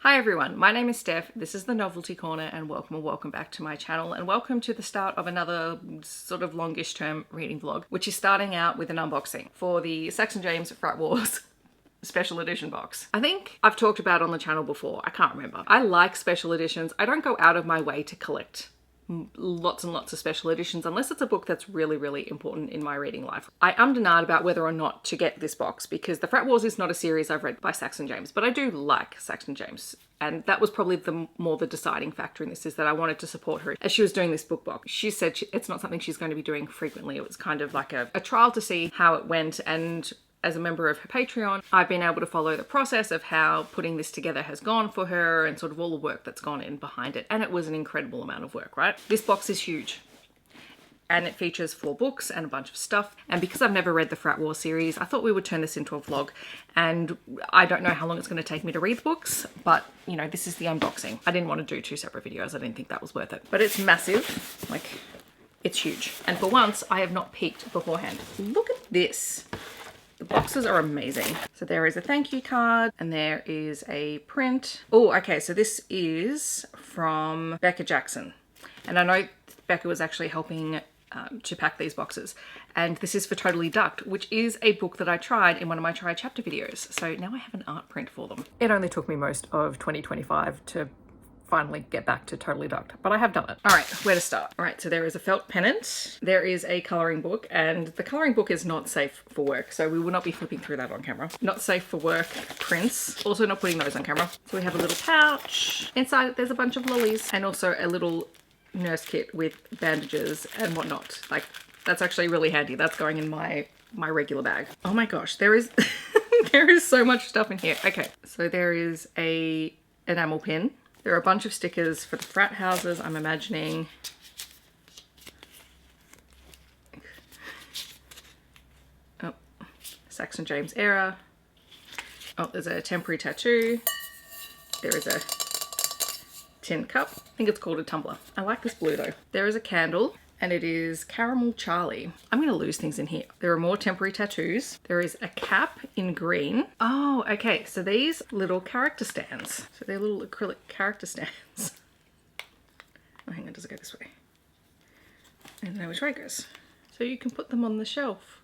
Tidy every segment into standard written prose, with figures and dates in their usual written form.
Hi everyone, my name is Steph, this is the Novelty Corner, and welcome back to my channel, and welcome to the start of another sort of longish term reading vlog, which is starting out with an unboxing for the Saxon James Frat Wars Special Edition box. I think I've talked about it on the channel before, I can't remember. I like special editions. I don't go out of my way to collect lots and lots of special editions unless it's a book that's really important in my reading life. I am denied about whether or not to get this box because the Frat Wars is not a series I've read by Saxon James, but I do like Saxon James. And that was probably the deciding factor in this, is that I wanted to support her as she was doing this book box. She said it's not something she's going to be doing frequently. It was kind of like a trial to see how it went, and as a member of her Patreon, I've been able to follow the process of how putting this together has gone for her and sort of all the work that's gone in behind it. And it was an incredible amount of work, right? This box is huge. And it features 4 books and a bunch of stuff. And because I've never read the Frat Wars series, I thought we would turn this into a vlog. And I don't know how long it's going to take me to read the books, but you know, this is the unboxing. I didn't want to do 2 separate videos. I didn't think that was worth it. But it's massive. Like, it's huge. And for once, I have not peeked beforehand. Look at this. The boxes are amazing. So there is a thank you card and there is a print. Oh, okay, so this is from Becca Jackson. And I know Becca was actually helping to pack these boxes. And this is for Totally Ducked, which is a book that I tried in one of my try chapter videos. So now I have an art print for them. It only took me most of 2025 to finally get back to Totally Ducked, but I have done it. All right, where to start? All right, so there is a felt pennant. There is a coloring book, and the coloring book is not safe for work, so we will not be flipping through that on camera. Not safe for work prints. Also not putting those on camera. So we have a little pouch. Inside it, there's a bunch of lollies and also a little nurse kit with bandages and whatnot. Like, that's actually really handy. That's going in my regular bag. Oh my gosh, there is there is so much stuff in here. Okay, so there is a enamel pin. There are a bunch of stickers for the frat houses, I'm imagining. Oh, Saxon James era. Oh, there's a temporary tattoo. There is a tin cup. I think it's called a tumbler. I like this blue though. There is a candle, and it is Caramel Charlie. I'm gonna lose things in here. There are more temporary tattoos. There is a cap in green. Oh, okay, so these little character stands. So they're little acrylic character stands. Oh, hang on, does it go this way? I don't know which way it goes. So you can put them on the shelf.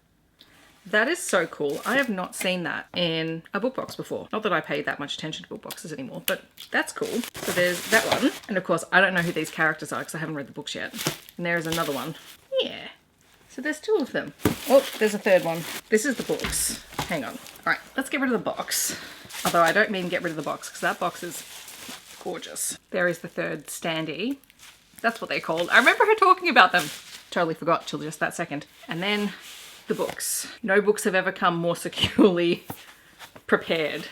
That is so cool. I have not seen that in a book box before. Not that I pay that much attention to book boxes anymore, but that's cool. So there's that one. And of course, I don't know who these characters are because I haven't read the books yet. And there is another one. Yeah. So there's 2 of them. Oh, there's a 3rd one. This is the books. Hang on. All right, let's get rid of the box. Although I don't mean get rid of the box because that box is gorgeous. There is the 3rd standee. That's what they're called. I remember her talking about them. Totally forgot till just that second. And then the books. No books have ever come more securely prepared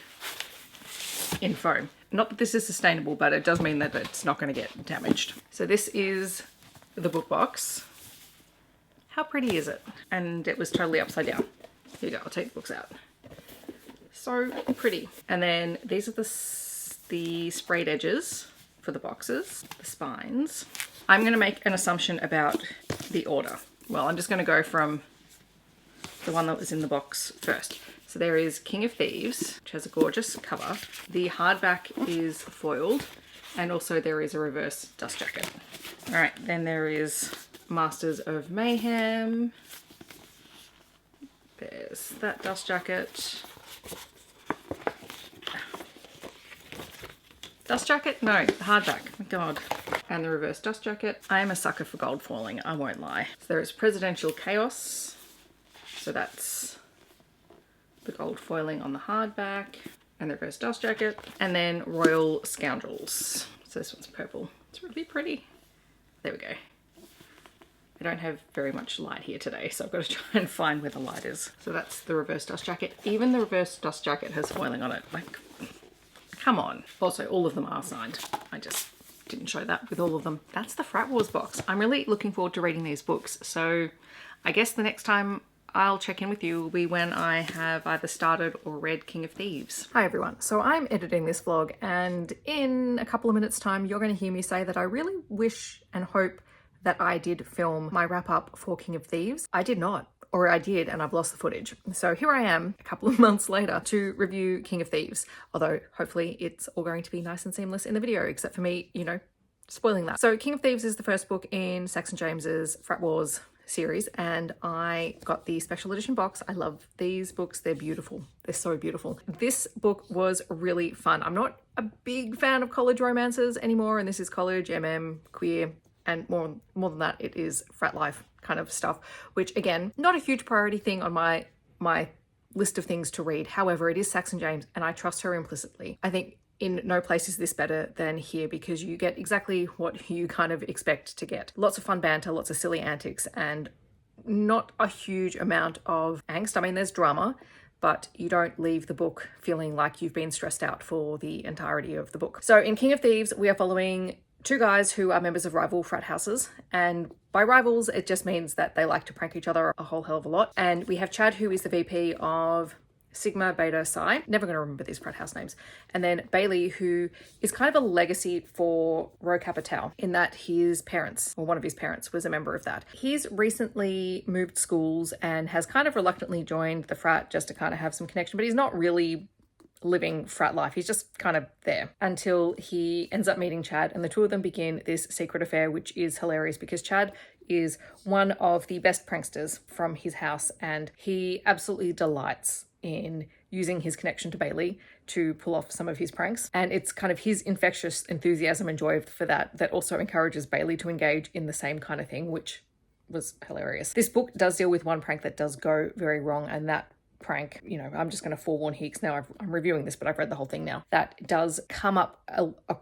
in foam. Not that this is sustainable, but it does mean that it's not going to get damaged. So this is the book box. How pretty is it? And it was totally upside down. Here you go, I'll take the books out. So pretty. And then these are the sprayed edges for the boxes, the spines. I'm going to make an assumption about the order. Well, I'm just going to go from the one that was in the box first. So there is King of Thieves, which has a gorgeous cover. The hardback is foiled, and also there is a reverse dust jacket. All right, then there is Masters of Mayhem. There's that dust jacket. Dust jacket? No, the hardback. Oh my God. And the reverse dust jacket. I am a sucker for gold foiling, I won't lie. So there is Presidential Chaos. So that's the gold foiling on the hardback and the reverse dust jacket. And then Royal Scoundrels. So this one's purple. It's really pretty. There we go. I don't have very much light here today, so I've got to try and find where the light is. So that's the reverse dust jacket. Even the reverse dust jacket has foiling on it. Like, come on. Also, all of them are signed. I just didn't show that with all of them. That's the Frat Wars box. I'm really looking forward to reading these books. So I guess the next time I'll check in with you will be when I have either started or read King of Thieves. Hi everyone. So I'm editing this vlog, and in a couple of minutes time you're going to hear me say that I really wish and hope that I did film my wrap up for King of Thieves. I did not. or I did, and I've lost the footage. So here I am a couple of months later to review King of Thieves, although hopefully it's all going to be nice and seamless in the video, except for me, you know, spoiling that. So King of Thieves is the first book in Saxon James's Frat Wars series, and I got the special edition box. I love these books. They're beautiful. They're so beautiful. This book was really fun. I'm not a big fan of college romances anymore, and this is college, queer, and more than that, it is frat life kind of stuff, which again, not a huge priority thing on my list of things to read. However, it is Saxon James and I trust her implicitly. I think in no place is this better than here, because you get exactly what you kind of expect to get. Lots of fun banter, lots of silly antics, and not a huge amount of angst. I mean, there's drama, but you don't leave the book feeling like you've been stressed out for the entirety of the book. So in King of Thieves, we are following two guys who are members of rival frat houses, and by rivals it just means that they like to prank each other a whole hell of a lot. And we have Chad, who is the VP of Sigma Beta Psi, never going to remember these frat house names, and then Bailey, who is kind of a legacy for Rho Kappa Tau in that his parents, or one of his parents, was a member of that. He's recently moved schools and has kind of reluctantly joined the frat just to kind of have some connection, but he's not really living frat life. He's just kind of there until he ends up meeting Chad, and the two of them begin this secret affair, which is hilarious because Chad is one of the best pranksters from his house, and he absolutely delights in using his connection to Bailey to pull off some of his pranks. And it's kind of his infectious enthusiasm and joy for that also encourages Bailey to engage in the same kind of thing, which was hilarious. This book does deal with one prank that does go very wrong, and that prank, you know, I'm just going to forewarn Heeks now, I'm reviewing this, but I've read the whole thing now. That does come up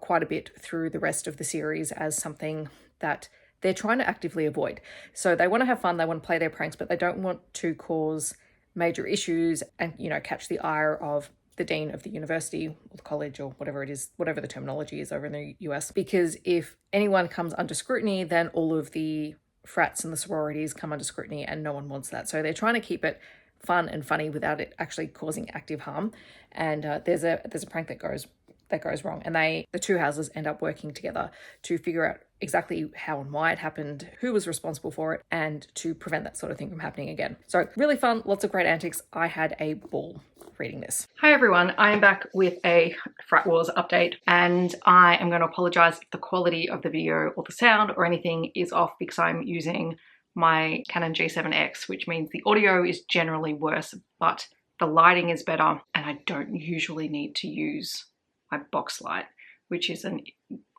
quite a bit through the rest of the series as something that they're trying to actively avoid. So they want to have fun, they want to play their pranks, but they don't want to cause major issues and, you know, catch the ire of the dean of the university or the college or whatever it is, whatever the terminology is over in the US. Because if anyone comes under scrutiny, then all of the frats and the sororities come under scrutiny, and no one wants that. So they're trying to keep it fun and funny without it actually causing active harm. And there's a prank that goes wrong, and the two houses end up working together to figure out exactly how and why it happened, who was responsible for it, and to prevent that sort of thing from happening again. So really fun, lots of great antics. I had a ball reading this. Hi everyone, I am back with a Frat Wars update, and I am going to apologize if the quality of the video or the sound or anything is off, because I'm using my Canon G7X, which means the audio is generally worse, but the lighting is better, and I don't usually need to use my box light, which is an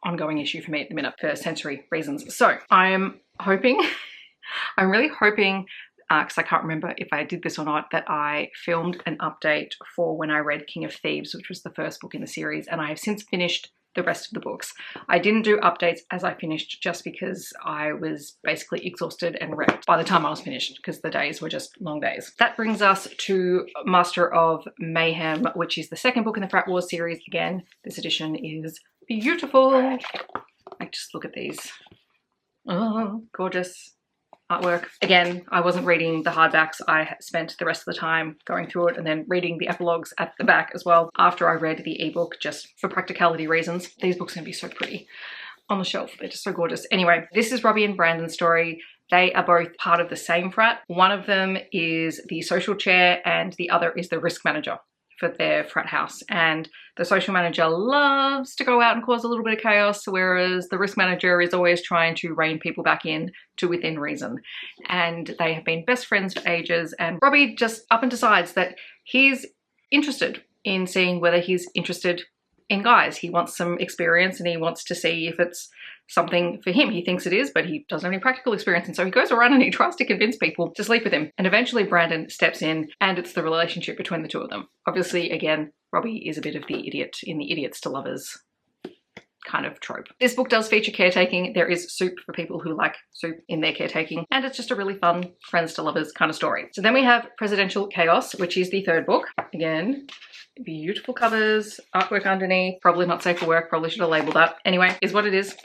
ongoing issue for me at the minute for sensory reasons. So I'm really hoping, because I can't remember if I did this or not, that I filmed an update for when I read King of Thieves, which was the first book in the series, and I have since finished the rest of the books. I didn't do updates as I finished just because I was basically exhausted and wrecked by the time I was finished, because the days were just long days. That brings us to Master of Mayhem, which is the second book in the Frat Wars series. Again, this edition is beautiful. Like, just look at these. Oh, gorgeous artwork. Again, I wasn't reading the hardbacks. I spent the rest of the time going through it and then reading the epilogues at the back as well after I read the ebook, just for practicality reasons. These books are gonna be so pretty on the shelf. They're just so gorgeous. Anyway, this is Robbie and Brandon's story. They are both part of the same frat. One of them is the social chair and the other is the risk manager for their frat house. And the social manager loves to go out and cause a little bit of chaos, whereas the risk manager is always trying to rein people back in to within reason. And they have been best friends for ages, and Robbie just up and decides that he's interested in seeing whether he's interested in guys. He wants some experience and he wants to see if it's something for him. He thinks it is, but he doesn't have any practical experience, and so he goes around and he tries to convince people to sleep with him. And eventually Brandon steps in, and it's the relationship between the two of them. Obviously, again, Robbie is a bit of the idiot in the idiots to lovers kind of trope. This book does feature caretaking. There is soup for people who like soup in their caretaking, and it's just a really fun friends to lovers kind of story. So then we have Presidential Chaos, which is the third book. Again, beautiful covers, artwork underneath, probably not safe for work, probably should have labeled that. Anyway, is what it is.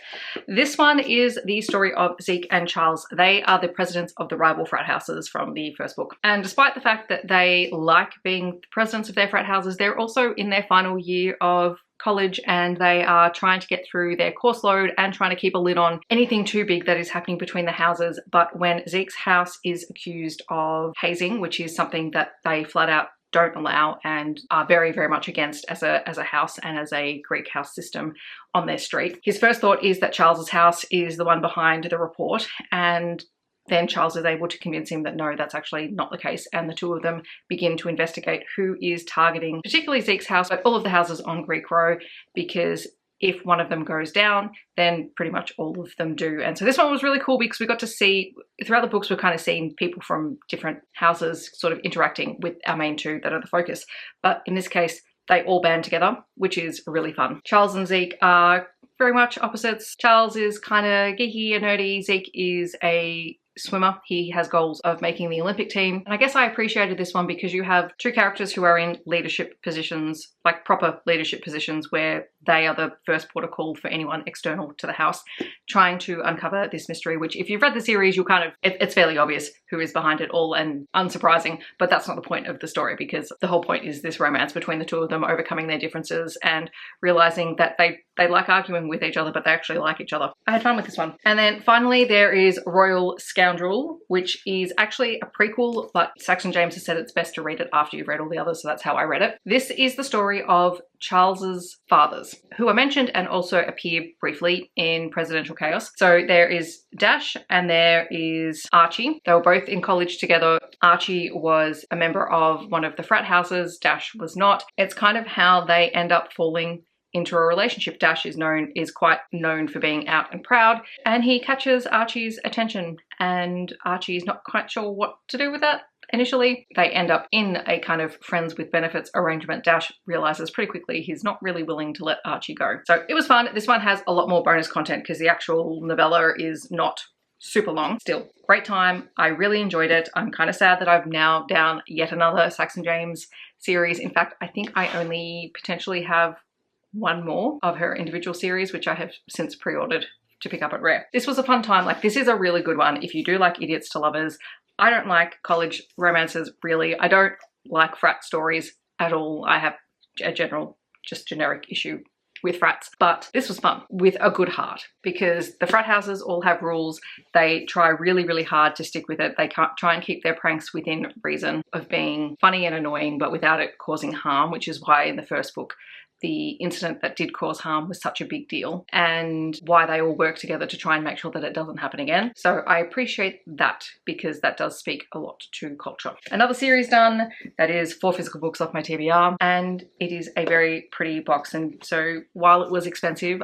This one is the story of Zeke and Charles. They are the presidents of the rival frat houses from the first book. And despite the fact that they like being the presidents of their frat houses, they're also in their final year of college and they are trying to get through their course load and trying to keep a lid on anything too big that is happening between the houses. But when Zeke's house is accused of hazing, which is something that they flat out don't allow and are very, very much against as a house and as a Greek house system on their street, his first thought is that Charles's house is the one behind the report, and then Charles is able to convince him that no, that's actually not the case, and the two of them begin to investigate who is targeting particularly Zeke's house, but all of the houses on Greek Row, because if one of them goes down, then pretty much all of them do. And so this one was really cool because we got to see, throughout the books, we're kind of seeing people from different houses sort of interacting with our main two that are the focus. But in this case, they all band together, which is really fun. Charles and Zeke are very much opposites. Charles is kind of geeky and nerdy. Zeke is a swimmer. He has goals of making the Olympic team. And I guess I appreciated this one because you have two characters who are in leadership positions, like proper leadership positions, where they are the first port of call for anyone external to the house, trying to uncover this mystery, which if you've read the series, you'll kind of, it's fairly obvious who is behind it all and unsurprising, but that's not the point of the story, because the whole point is this romance between the two of them overcoming their differences and realizing that they like arguing with each other, but they actually like each other. I had fun with this one. And then finally, there is Royal Scoundrel, which is actually a prequel, but Saxon James has said it's best to read it after you've read all the others, so that's how I read it. This is the story of Charles's fathers, who are mentioned and also appear briefly in Presidential Chaos. So there is Dash and there is Archie. They were both in college together. Archie was a member of one of the frat houses. Dash was not. It's kind of how they end up falling into a relationship. Dash is quite known for being out and proud, and he catches Archie's attention, and Archie is not quite sure what to do with that. Initially, they end up in a kind of friends with benefits arrangement. Dash realizes pretty quickly he's not really willing to let Archie go. So it was fun. This one has a lot more bonus content because the actual novella is not super long. Still, great time. I really enjoyed it. I'm kind of sad that I've now down yet another Saxon James series. In fact, I think I only potentially have one more of her individual series, which I have since pre-ordered to pick up at Rare. This was a fun time. Like, this is a really good one if you do like idiots to lovers. I don't like college romances, really. I don't like frat stories at all. I have a generic issue with frats, but this was fun with a good heart, because the frat houses all have rules. They try really, really hard to stick with it. They can't try and keep their pranks within reason of being funny and annoying, but without it causing harm, which is why in the first book, the incident that did cause harm was such a big deal, and why they all work together to try and make sure that it doesn't happen again. So I appreciate that, because that does speak a lot to culture. Another series done, that is 4 physical books off my TBR, and it is a very pretty box. And so while it was expensive,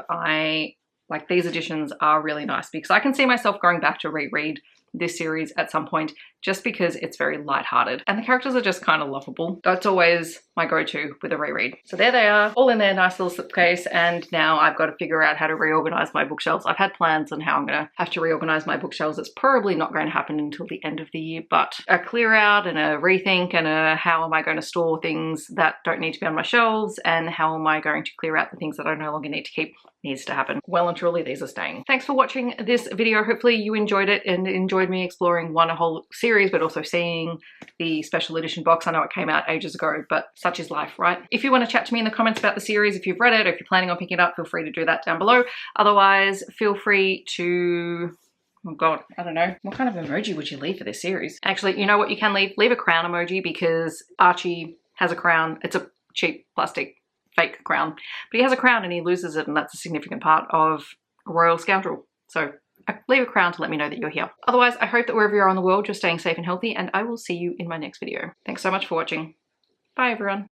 these editions are really nice, because I can see myself going back to reread this series at some point, just because it's very lighthearted and the characters are just kind of lovable. That's always my go-to with a reread. So there they are, all in their nice little slipcase, and now I've got to figure out how to reorganize my bookshelves. I've had plans on how I'm gonna have to reorganize my bookshelves. It's probably not going to happen until the end of the year, but a clear out and a rethink and a how am I going to store things that don't need to be on my shelves, and how am I going to clear out the things that I no longer need to keep, needs to happen. Well and truly, these are staying. Thanks for watching this video. Hopefully you enjoyed it and enjoyed me exploring a whole series, but also seeing the special edition box. I know it came out ages ago, but such is life, right? If you want to chat to me in the comments about the series, if you've read it, or if you're planning on picking it up, feel free to do that down below. Otherwise, feel free to, oh God, I don't know. What kind of emoji would you leave for this series? Actually, you know what you can leave? Leave a crown emoji, because Archie has a crown. It's a cheap plastic fake crown, but he has a crown and he loses it, and that's a significant part of Royal Scoundrel. So leave a crown to let me know that you're here. Otherwise, I hope that wherever you are in the world, you're staying safe and healthy, and I will see you in my next video. Thanks so much for watching. Bye everyone.